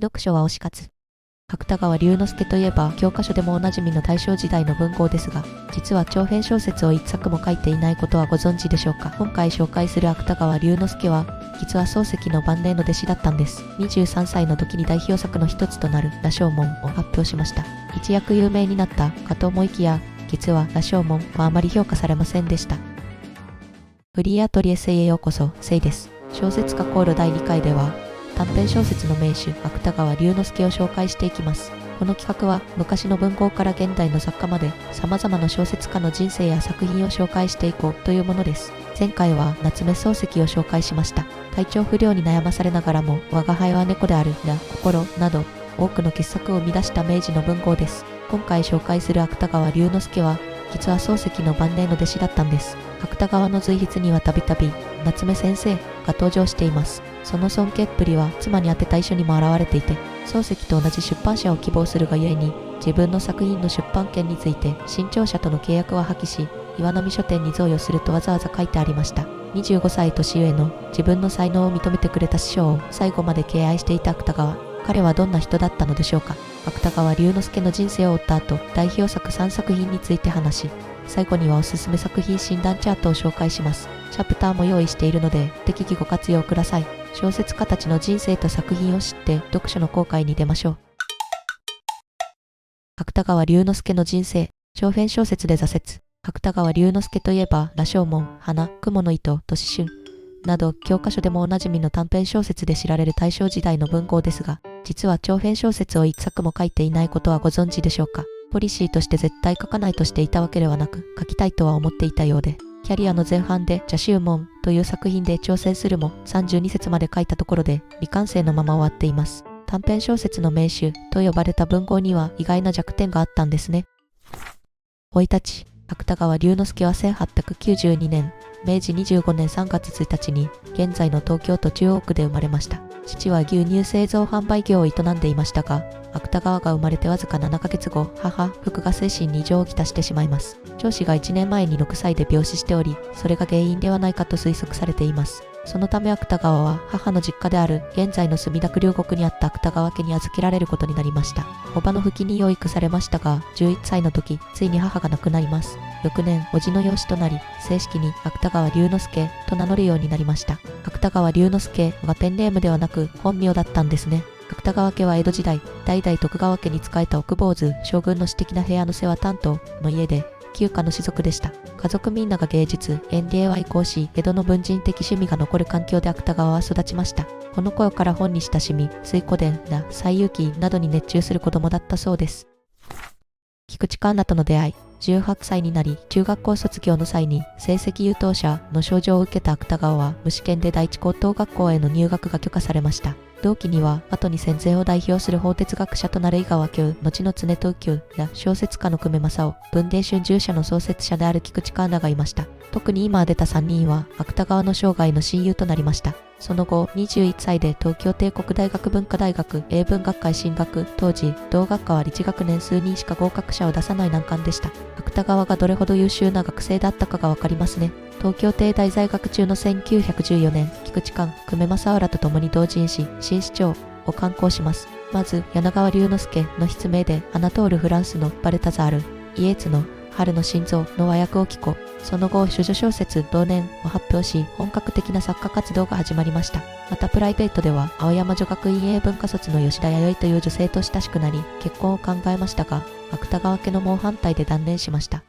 読書は推し活。芥川龍之介といえば教科書でもおなじみの大正時代の文豪ですが、実は長編小説を一作も書いていないことはご存知でしょうか。今回紹介する芥川龍之介は、実は漱石の晩年の弟子だったんです。23歳の時に代表作の一つとなる羅生門を発表しました。一躍有名になったかと思いきや、実は羅生門はあまり評価されませんでした。フリーアトリエセイへようこそ、セイです。小説家航路第2回では、短編小説の名手、芥川龍之介を紹介していきます。この企画は、昔の文豪から現代の作家まで、様々な小説家の人生や作品を紹介していこうというものです。前回は夏目漱石を紹介しました。体調不良に悩まされながらも、我が輩は猫であるや心など、多くの傑作を生み出した明治の文豪です。今回紹介する芥川龍之介は、実は漱石の晩年の弟子だったんです。芥川の随筆にはたびたび夏目先生が登場しています。その尊敬っぷりは妻に宛てた遺書にも表れていて、漱石と同じ出版社を希望するがゆえに、自分の作品の出版権について新潮社との契約は破棄し、岩波書店に贈与するとわざわざ書いてありました。25歳年上の自分の才能を認めてくれた師匠を最後まで敬愛していた芥川。彼はどんな人だったのでしょうか。芥川龍之介の人生を追った後、代表作3作品について話し、最後にはおすすめ作品診断チャートを紹介します。チャプターも用意しているので、適宜ご活用ください。小説家たちの人生と作品を知って読書の航海に出ましょう。芥川龍之介の人生、長編小説で挫折。芥川龍之介といえば、羅生門、花、雲の糸、年春など教科書でもおなじみの短編小説で知られる大正時代の文豪ですが、実は長編小説を一作も書いていないことはご存知でしょうか。ポリシーとして絶対書かないとしていたわけではなく、書きたいとは思っていたようで、キャリアの前半で邪宗門という作品で挑戦するも32節まで書いたところで未完成のまま終わっています。短編小説の名手と呼ばれた文豪には意外な弱点があったんですね。生い立ち、芥川龍之介は1892年、明治25年3月1日に現在の東京都中央区で生まれました。父は牛乳製造販売業を営んでいましたが、芥川が生まれてわずか7ヶ月後、母、福が精神に異常をきたしてしまいます。長子が1年前に6歳で病死しており、それが原因ではないかと推測されています。そのため芥川は母の実家である現在の墨田区両国にあった芥川家に預けられることになりました。叔母の付近に養育されましたが、11歳の時、ついに母が亡くなります。翌年、叔父の養子となり、正式に芥川龍之介と名乗るようになりました。芥川龍之介はペンネームではなく本名だったんですね。芥川家は江戸時代、代々徳川家に仕えた奥坊主、将軍の私的な部屋の世話担当の家で、旧家の士族でした。家族みんなが芸術、演芸を愛好し、江戸の文人的趣味が残る環境で芥川は育ちました。この頃から本に親しみ、水湖伝や西遊記などに熱中する子供だったそうです。菊池環奈との出会い。18歳になり、中学校卒業の際に成績優等者の賞状を受けた芥川は、無試験で第一高等学校への入学が許可されました。同期には、後に戦前を代表する法哲学者となる井川久、後の常藤久や小説家の久米正夫、文藝春秋社の創設者である菊池環奈がいました。特に今出た3人は、芥川の生涯の親友となりました。その後、21歳で東京帝国大学文化大学英文学会進学。当時、同学科は理事学年数人しか合格者を出さない難関でした。芥川がどれほど優秀な学生だったかがわかりますね。東京帝大在学中の1914年、菊池寛、久米正夫らと共に同人誌、新市長を刊行します。まず、柳川龍之介の筆名で、アナトール・フランスのバルタザール、イエーツの春の心臓の和訳を寄稿。その後、処女小説同年を発表し、本格的な作家活動が始まりました。またプライベートでは、青山女学院英文科卒の吉田弥生という女性と親しくなり、結婚を考えましたが、芥川家の猛反対で断念しました。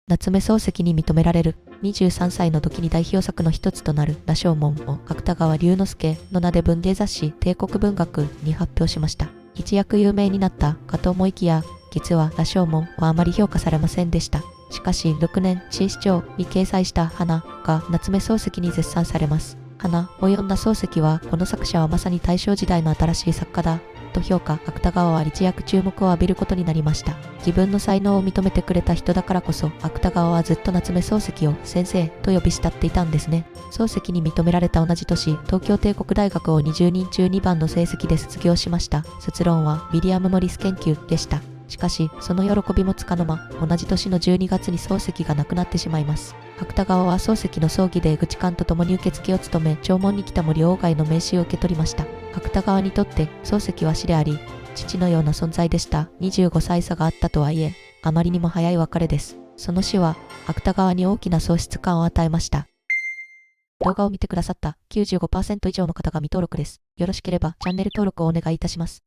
夏目漱石に認められる。23歳の時に代表作の一つとなる羅生門を芥川龍之介の名で文芸雑誌帝国文学に発表しました。一躍有名になったかと思いきや、実は羅生門はあまり評価されませんでした。しかし6年新市長に掲載した花が夏目漱石に絶賛されます。花を読んだ漱石は、この作者はまさに大正時代の新しい作家だと評価。芥川は一躍注目を浴びることになりました。自分の才能を認めてくれた人だからこそ、芥川はずっと夏目漱石を先生と呼び慕っていたんですね。漱石に認められた同じ年、東京帝国大学を20人中2番の成績で卒業しました。卒論はウィリアム・モリス研究でした。しかし、その喜びもつかの間、同じ年の12月に漱石が亡くなってしまいます。芥川は漱石の葬儀で江口館と共に受付を務め、弔問に来た森鴎外の名刺を受け取りました。芥川にとって漱石は師であり、父のような存在でした。25歳差があったとはいえ、あまりにも早い別れです。その死は芥川に大きな喪失感を与えました。動画を見てくださった 95% 以上の方が未登録です。よろしければチャンネル登録をお願いいたします。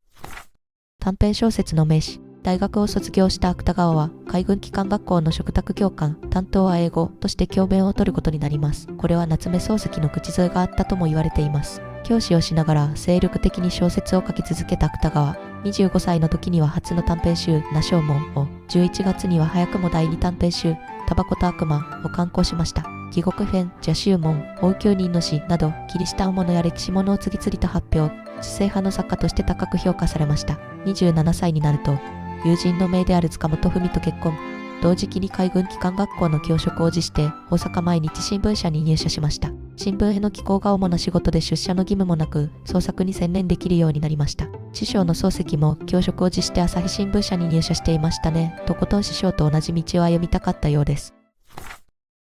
短編小説の名手。大学を卒業した芥川は海軍機関学校の嘱託教官、担当は英語として教鞭を取ることになります。これは夏目漱石の口添えがあったとも言われています。教師をしながら精力的に小説を書き続けた芥川。25歳の時には初の短編集「羅生門」を、11月には早くも第2短編集「タバコと悪魔」を刊行しました。紀国編、邪宗門、王宮人の死などキリシタンものや歴史ものを次々と発表。知性派の作家として高く評価されました。27歳になると友人の姪である塚本文と結婚。同時期に海軍機関学校の教職を辞して大阪毎日新聞社に入社しました。新聞への寄稿が主な仕事で出社の義務もなく創作に専念できるようになりました。師匠の漱石も教職を辞して朝日新聞社に入社していましたね。とことん師匠と同じ道を歩みたかったようです。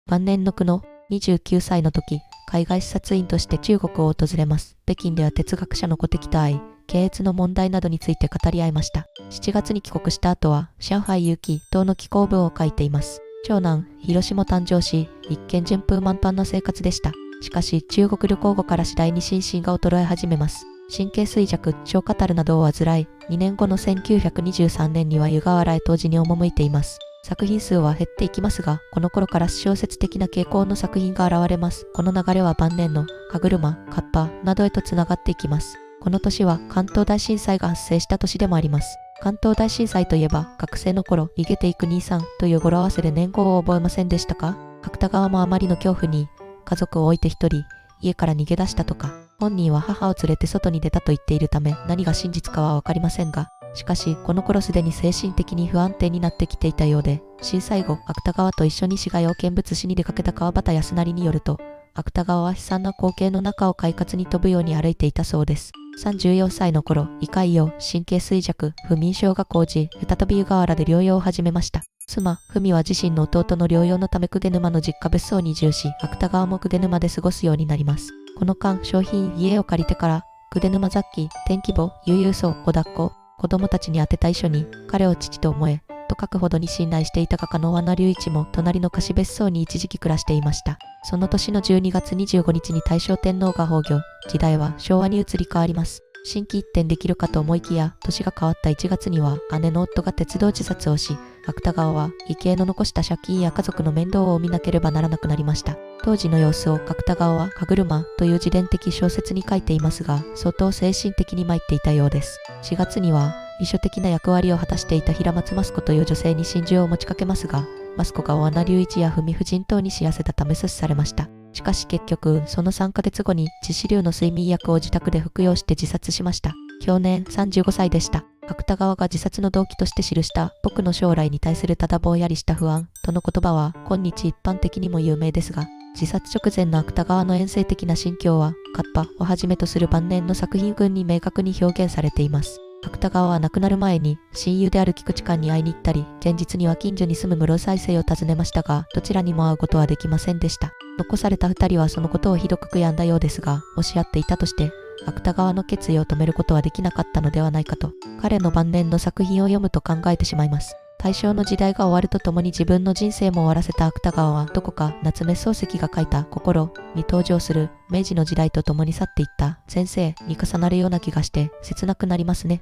晩年の苦悩。29歳の時、海外視察員として中国を訪れます。北京では哲学者の古敵と会い、経営の問題などについて語り合いました。7月に帰国した後は、上海有機等の寄稿文を書いています。長男、広島誕生し、一見順風満帆な生活でした。しかし、中国旅行後から次第に心身が衰え始めます。神経衰弱、消化たるなどを患い、2年後の1923年には湯河原へ当時に赴いています。作品数は減っていきますが、この頃から小説的な傾向の作品が現れます。この流れは晩年の歯車、カッパなどへとつながっていきます。この年は関東大震災が発生した年でもあります。関東大震災といえば、学生の頃、逃げていく兄さんという語呂合わせで年号を覚えませんでしたか？芥川もあまりの恐怖に、家族を置いて一人、家から逃げ出したとか、本人は母を連れて外に出たと言っているため、何が真実かはわかりませんが、しかし、この頃すでに精神的に不安定になってきていたようで、震災後、芥川と一緒に市街を見物しに出かけた川端康成によると、芥川は悲惨な光景の中を快活に飛ぶように歩いていたそうです。34歳の頃、胃潰瘍、神経衰弱、不眠症が高じ、再び湯河原で療養を始めました。妻、文は自身の弟の療養のため鵠沼の実家別荘に移住し、芥川も鵠沼で過ごすようになります。この間、商品、家を借りてから、鵠沼雑記、天気簿、悠々草、おだっこ、子供たちに宛てた遺書に、彼を父と思え、と書くほどに信頼していた画家の和名隆一も、隣の貸別荘に一時期暮らしていました。その年の12月25日に大正天皇が崩御、時代は昭和に移り変わります。心機一転できるかと思いきや、年が変わった1月には、姉の夫が鉄道自殺をし、芥川は、義兄の残した借金や家族の面倒を見なければならなくなりました。当時の様子を芥川は、歯車という自伝的小説に書いていますが、相当精神的に参っていたようです。4月には、秘書的な役割を果たしていた平松益子という女性に心中を持ちかけますが、益子が和名隆一や文夫人等に知らせたため阻止されました。しかし結局、その3ヶ月後に致死量の睡眠薬を自宅で服用して自殺しました。享年35歳でした。芥川が自殺の動機として記した僕の将来に対するただぼんやりした不安との言葉は今日一般的にも有名ですが、自殺直前の芥川の遠征的な心境は、カッパをはじめとする晩年の作品群に明確に表現されています。芥川は亡くなる前に親友である菊池寛に会いに行ったり、前日には近所に住む室再生を訪ねましたが、どちらにも会うことはできませんでした。残された二人はそのことをひどく悔やんだようですが、押し合っていたとして、芥川の決意を止めることはできなかったのではないかと、彼の晩年の作品を読むと考えてしまいます。大正の時代が終わるとともに自分の人生も終わらせた芥川は、どこか夏目漱石が書いた心に登場する明治の時代とともに去っていった先生に重なるような気がして切なくなりますね。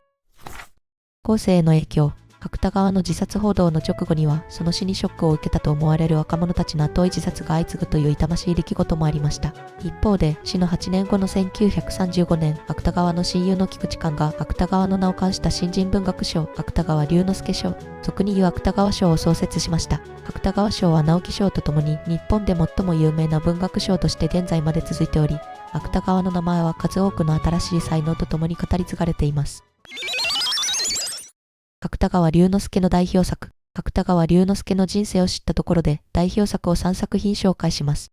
後世への影響。芥川の自殺報道の直後には、その死にショックを受けたと思われる若者たちの後追い自殺が相次ぐという痛ましい出来事もありました。一方で、死の8年後の1935年、芥川の親友の菊池寛が芥川の名を冠した新人文学賞、芥川龍之介賞、俗に言う芥川賞を創設しました。芥川賞は直木賞とともに日本で最も有名な文学賞として現在まで続いており、芥川の名前は数多くの新しい才能とともに語り継がれています。芥川龍之介の代表作。芥川龍之介の人生を知ったところで代表作を3作品紹介します。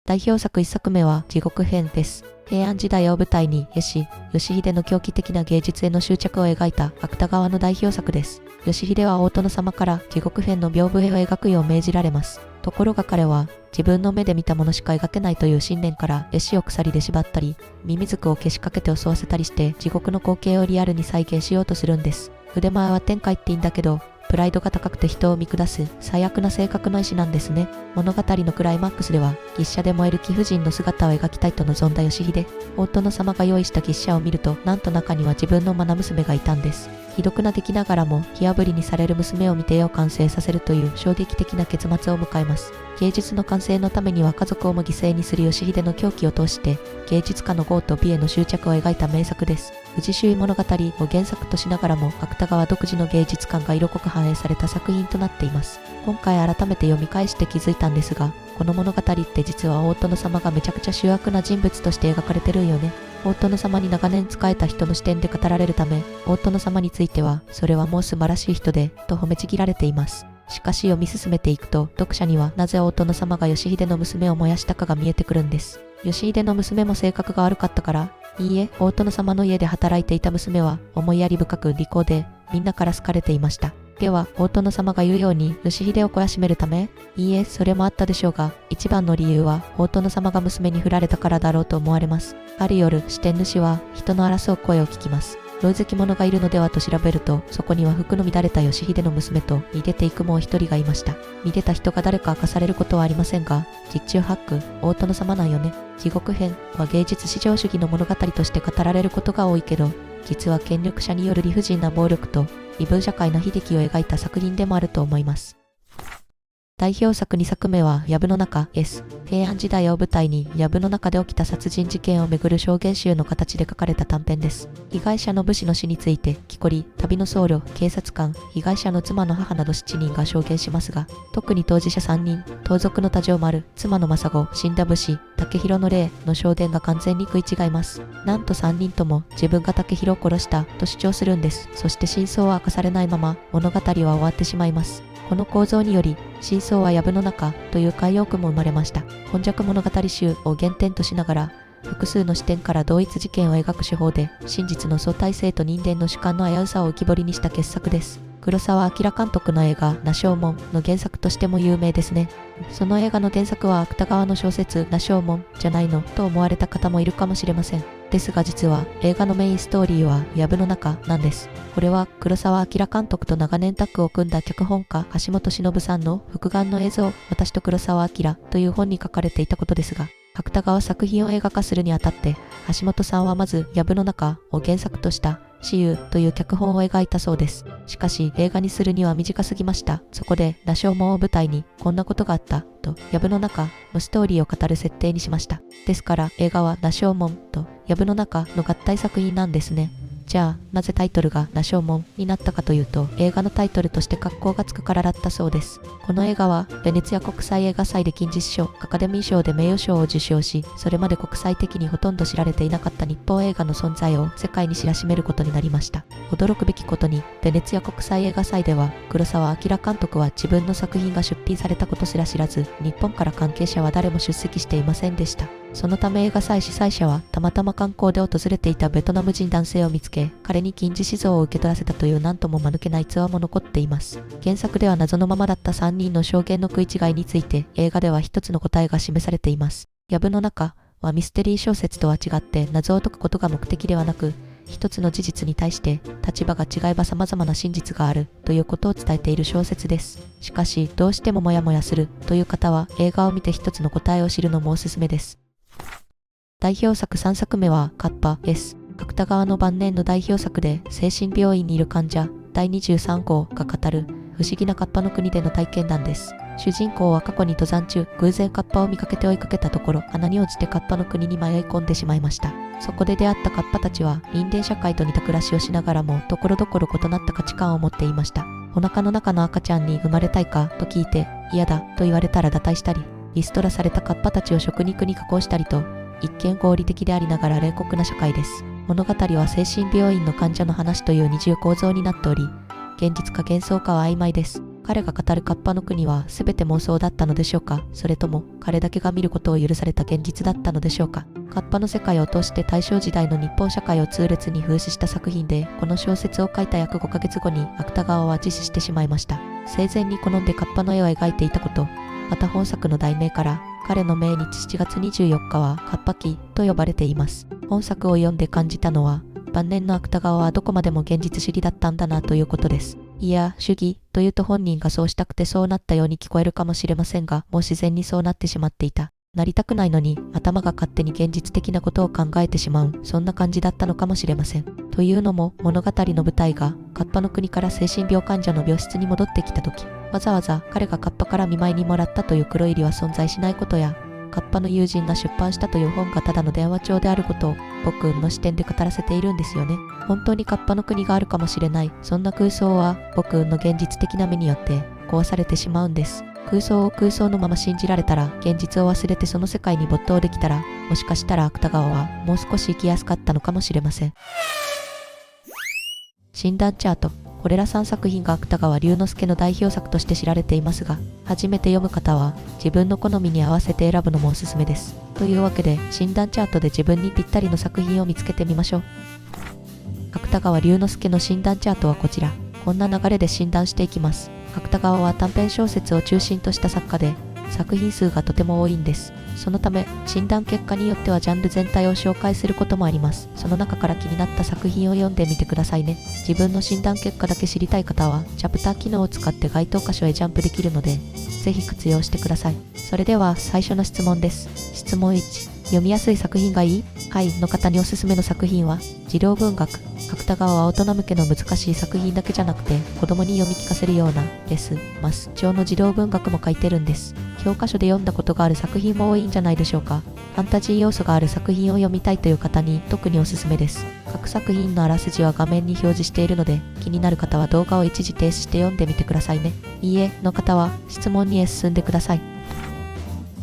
代表作1作目は地獄編です。平安時代を舞台に絵師、義秀の狂気的な芸術への執着を描いた芥川の代表作です。義秀は大殿様から地獄編の屏風絵を描くよう命じられます。ところが彼は自分の目で見たものしか描けないという信念から絵師を鎖で縛ったり、ミミズクをけしかけて襲わせたりして地獄の光景をリアルに再現しようとするんです。腕前は天下一品だけど、プライドが高くて人を見下す最悪な性格の絵師なんですね。物語のクライマックスでは、牛車で燃える貴婦人の姿を描きたいと望んだ義秀。大殿様が用意した牛車を見ると、なんと中には自分の愛娘がいたんです。ひどくな敵ながらも火あぶりにされる娘を見て絵を完成させるという衝撃的な結末を迎えます。芸術の完成のためには家族をも犠牲にする義秀の狂気を通して芸術家の業と美への執着を描いた名作です。宇治周囲物語を原作としながらも芥川独自の芸術観が色濃く反映された作品となっています。今回改めて読み返して気づいたんですが、この物語って実は大殿様がめちゃくちゃ主役な人物として描かれてるんよね。大殿様に長年仕えた人の視点で語られるため、大殿様についてはそれはもう素晴らしい人でと褒めちぎられています。しかし読み進めていくと、読者にはなぜ大殿様が義秀の娘を燃やしたかが見えてくるんです。義秀の娘も性格が悪かったから？いいえ、大殿様の家で働いていた娘は思いやり深く利口で、みんなから好かれていました。では、大殿様が言うように義秀を懲らしめるため？いいえ、それもあったでしょうが、一番の理由は大殿様が娘に振られたからだろうと思われます。ある夜、四天主は人の争う声を聞きます。老石者がいるのではと調べると、そこには服の乱れた義秀の娘と逃げていくもう一人がいました。逃げた人が誰か明かされることはありませんが、実中八九、大殿様なんよね。地獄編は芸術至上主義の物語として語られることが多いけど、実は権力者による理不尽な暴力と異文社会の悲劇を描いた作品でもあると思います。代表作2作目は藪の中 S。平安時代を舞台に藪の中で起きた殺人事件をめぐる証言集の形で書かれた短編です。被害者の武士の死について、木こり、旅の僧侶、警察官、被害者の妻の母など7人が証言しますが、特に当事者3人、盗賊の多条丸、妻の政子、死んだ武士、竹広の霊の証言が完全に食い違います。なんと3人とも自分が竹広を殺したと主張するんです。そして真相は明かされないまま物語は終わってしまいます。この構造により、真相は藪の中という慣用句も生まれました。本尺物語集を原点としながら、複数の視点から同一事件を描く手法で、真実の相対性と人間の主観の危うさを浮き彫りにした傑作です。黒澤明監督の映画、羅生門の原作としても有名ですね。その映画の原作は芥川の小説、羅生門じゃないのと思われた方もいるかもしれません。ですが実は映画のメインストーリーは藪の中なんです。これは黒澤明監督と長年タッグを組んだ脚本家橋本忍さんの復顔の映像、私と黒澤明という本に書かれていたことですが、芥川作品を映画化するにあたって橋本さんはまず藪の中を原作とした死幽という脚本を描いたそうです。しかし映画にするには短すぎました。そこで羅生門を舞台にこんなことがあったと藪の中のストーリーを語る設定にしました。ですから映画は羅生門と藪の中の合体作品なんですね。じゃあなぜタイトルが羅生門になったかというと、映画のタイトルとして格好がつくからだったそうです。この映画はベネツィア国際映画祭で金獅子賞、アカデミー賞で名誉賞を受賞し、それまで国際的にほとんど知られていなかった日本映画の存在を世界に知らしめることになりました。驚くべきことに、ベネツィア国際映画祭では黒澤明監督は自分の作品が出品されたことすら知らず、日本から関係者は誰も出席していませんでした。そのため映画祭主催者はたまたま観光で訪れていたベトナム人男性を見つけ、彼に金獅子像を受け取らせたというなんとも間抜けな逸話も残っています。原作では謎のままだった3人の証言の食い違いについて映画では一つの答えが示されています。藪の中はミステリー小説とは違って謎を解くことが目的ではなく、一つの事実に対して立場が違えば様々な真実があるということを伝えている小説です。しかしどうしてもモヤモヤするという方は映画を見て一つの答えを知るのもおすすめです。代表作3作目はカッパ S。芥川の晩年の代表作で精神病院にいる患者第23号が語る不思議なカッパの国での体験談です。主人公は過去に登山中、偶然カッパを見かけて追いかけたところ、穴に落ちてカッパの国に迷い込んでしまいました。そこで出会ったカッパたちは人間社会と似た暮らしをしながらも、ところどころ異なった価値観を持っていました。お腹の中の赤ちゃんに生まれたいかと聞いて、嫌だと言われたら堕胎したり、リストラされたカッパたちを食肉に加工したりと、一見合理的でありながら冷酷な社会です。物語は精神病院の患者の話という二重構造になっており、現実か幻想かは曖昧です。彼が語るカッパの国は全て妄想だったのでしょうか、それとも彼だけが見ることを許された現実だったのでしょうか。カッパの世界を通して大正時代の日本社会を痛烈に風刺した作品で、この小説を書いた約5ヶ月後に芥川は自死してしまいました。生前に好んでカッパの絵を描いていたこと、また本作の題名から彼の命日7月24日はカッパ期と呼ばれています。本作を読んで感じたのは、晩年の芥川はどこまでも現実主義だったんだなということです。いや、主義というと本人がそうしたくてそうなったように聞こえるかもしれませんが、もう自然にそうなってしまっていた。なりたくないのに頭が勝手に現実的なことを考えてしまう、そんな感じだったのかもしれません。というのも物語の舞台がカッパの国から精神病患者の病室に戻ってきた時、わざわざ彼がカッパから見舞いにもらったという黒入りは存在しないことや、カッパの友人が出版したという本がただの電話帳であることを僕の視点で語らせているんですよね。本当にカッパの国があるかもしれない、そんな空想は僕の現実的な目によって壊されてしまうんです。空想を空想のまま信じられたら、現実を忘れてその世界に没頭できたら、もしかしたら芥川はもう少し生きやすかったのかもしれません。診断チャート。これら3作品が芥川龍之介の代表作として知られていますが、初めて読む方は自分の好みに合わせて選ぶのもおすすめです。というわけで、診断チャートで自分にぴったりの作品を見つけてみましょう。芥川龍之介の診断チャートはこちら。こんな流れで診断していきます。芥川は短編小説を中心とした作家で、作品数がとても多いんです。そのため、診断結果によってはジャンル全体を紹介することもあります。その中から気になった作品を読んでみてくださいね。自分の診断結果だけ知りたい方は、チャプター機能を使って該当箇所へジャンプできるので、ぜひ活用してください。それでは最初の質問です。質問1。読みやすい作品がいい？はいの方におすすめの作品は、児童文学。芥川は大人向けの難しい作品だけじゃなくて、子供に読み聞かせるようなレス・マス調の児童文学も書いてるんです。教科書で読んだことがある作品も多いんじゃないでしょうか。ファンタジー要素がある作品を読みたいという方に特におすすめです。各作品のあらすじは画面に表示しているので、気になる方は動画を一時停止して読んでみてくださいね。いいえの方は質問2へ進んでください。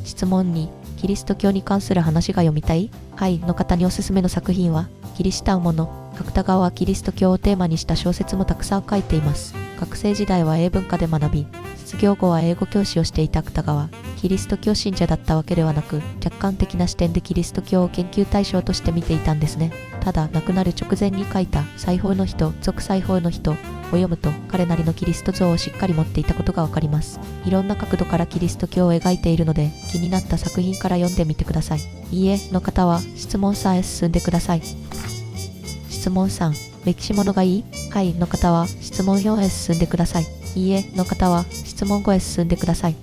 質問2。キリスト教に関する話が読みたい？はいの方におすすめの作品は、キリシタンもの。芥川はキリスト教をテーマにした小説もたくさん書いています。学生時代は英文科で学び、卒業後は英語教師をしていた芥川。キリスト教信者だったわけではなく、客観的な視点でキリスト教を研究対象として見ていたんですね。ただ、亡くなる直前に書いた裁縫の人、続裁縫の人を読むと、彼なりのキリスト像をしっかり持っていたことがわかります。いろんな角度からキリスト教を描いているので、気になった作品から読んでみてください。いいえの方は質問3へ進んでください。質問3。歴史ものがいい？はいの方は質問4へ進んでください。いいえの方は質問5へ進んでください。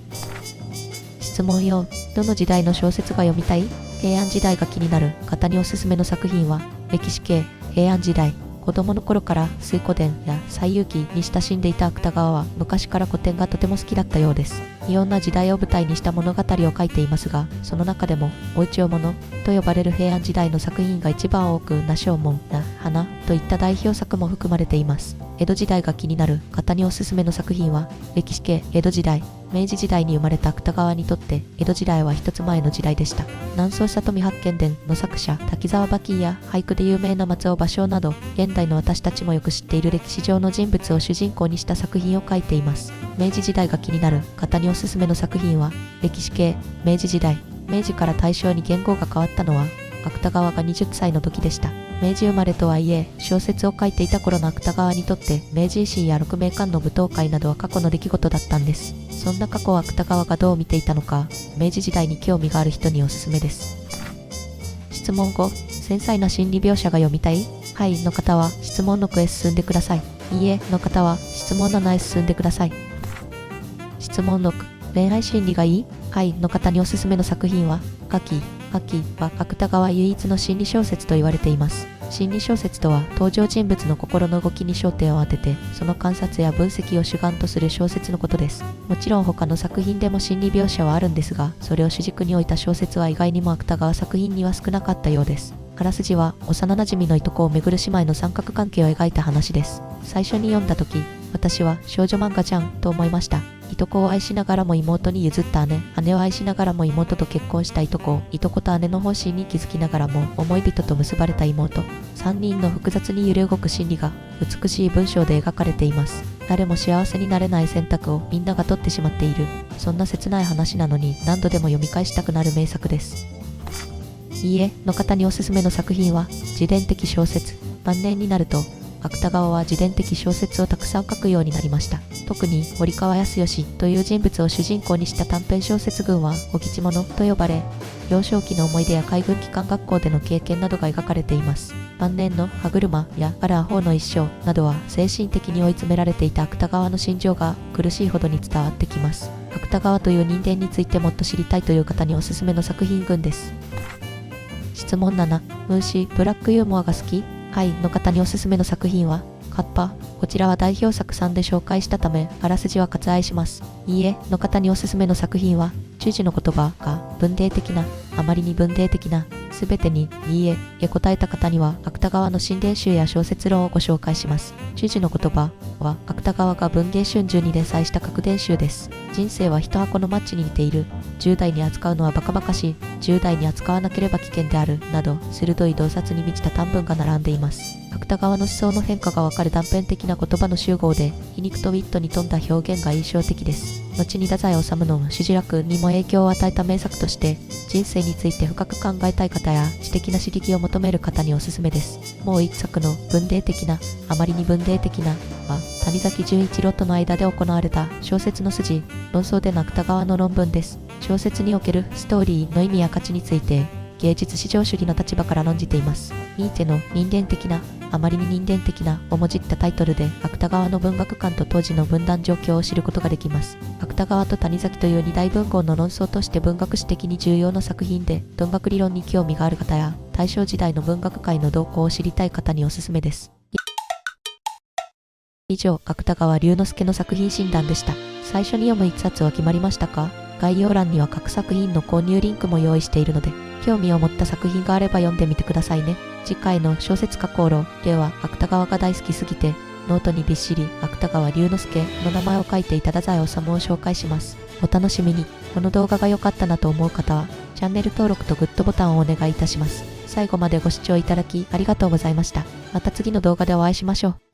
質問4。どの時代の小説が読みたい？平安時代が気になる方におすすめの作品は、歴史系、平安時代。子供の頃から水古伝や西遊記に親しんでいた芥川は、昔から古典がとても好きだったようです。いろんな時代を舞台にした物語を書いていますが、その中でもお一応物と呼ばれる平安時代の作品が一番多く、羅生門や花といった代表作も含まれています。江戸時代が気になる方におすすめの作品は、歴史系、江戸時代。明治時代に生まれた芥川にとって江戸時代は一つ前の時代でした。南宋里見八犬伝の作者滝沢馬琴や俳句で有名な松尾芭蕉など、現代の私たちもよく知っている歴史上の人物を主人公にした作品を書いています。明治時代が気になる方におすすめの作品は、歴史系、明治時代。明治から大正に元号が変わったのは、芥川が20歳の時でした。明治生まれとはいえ、小説を書いていた頃の芥川にとって、明治維新や鹿鳴館の舞踏会などは過去の出来事だったんです。そんな過去を芥川がどう見ていたのか、明治時代に興味がある人におすすめです。質問5。繊細な心理描写が読みたい？はいの方は質問6へ進んでください。いいえの方は質問7へ進んでください。質問6。恋愛心理がいい？はいの方におすすめの作品は、ガキは芥川唯一の心理小説と言われています。心理小説とは、登場人物の心の動きに焦点を当てて、その観察や分析を主眼とする小説のことです。もちろん他の作品でも心理描写はあるんですが、それを主軸に置いた小説は意外にも芥川作品には少なかったようです。あらすじは、幼馴染のいとこをめぐる姉妹の三角関係を描いた話です。最初に読んだ時、私は少女漫画じゃんと思いました。いとこを愛しながらも妹に譲った姉を愛しながらも妹と結婚したいとこ、いとこと姉の本心に気づきながらも思い人と結ばれた妹、3人の複雑に揺れ動く心理が美しい文章で描かれています。誰も幸せになれない選択をみんなが取ってしまっている、そんな切ない話なのに何度でも読み返したくなる名作です。いいえの方におすすめの作品は、自伝的小説。晩年になると芥川は自伝的小説をたくさん書くようになりました。特に堀川康義という人物を主人公にした短編小説群はお吉物と呼ばれ、幼少期の思い出や海軍機関学校での経験などが描かれています。晩年の歯車やあるアホの一生などは精神的に追い詰められていた芥川の心情が苦しいほどに伝わってきます。芥川という人間についてもっと知りたいという方におすすめの作品群です。質問7、ムーシー、ブラックユーモアが好き？はいの方におすすめの作品はカッパ。こちらは代表作3で紹介したため、あらすじは割愛します。いいえの方におすすめの作品は、中時の言葉が文芸的な、あまりに文芸的な、すべてにいいえへ答えた方には、芥川の新伝集や小説論をご紹介します。中時の言葉は、芥川が文藝春秋に連載した各伝集です。人生は一箱のマッチに似ている。10代に扱うのはバカバカしい。10代に扱わなければ危険である。など、鋭い洞察に満ちた短文が並んでいます。芥川の思想の変化がわかる断片的な言葉の集合で、皮肉とウィットに富んだ表現が印象的です。後に太宰治の朱子楽にも影響を与えた名作として、人生について深く考えたい方や知的な刺激を求める方におすすめです。もう一作の文芸的な、あまりに文芸的なは、谷崎潤一郎との間で行われた小説の筋、論争での芥川の論文です。小説におけるストーリーの意味や価値について、芸術至上主義の立場から論じています。ニーチェの人間的な、あまりに人間的なをもじったタイトルで芥川の文学観と当時の分断状況を知ることができます。芥川と谷崎という二大文豪の論争として文学史的に重要な作品で、文学理論に興味がある方や大正時代の文学界の動向を知りたい方におすすめです。以上、芥川龍之介の作品診断でした。最初に読む一冊は決まりましたか？概要欄には各作品の購入リンクも用意しているので、興味を持った作品があれば読んでみてくださいね。次回の小説家考論では、芥川が大好きすぎて、ノートにびっしり芥川龍之介の名前を書いていた太宰治を紹介します。お楽しみに。この動画が良かったなと思う方は、チャンネル登録とグッドボタンをお願いいたします。最後までご視聴いただきありがとうございました。また次の動画でお会いしましょう。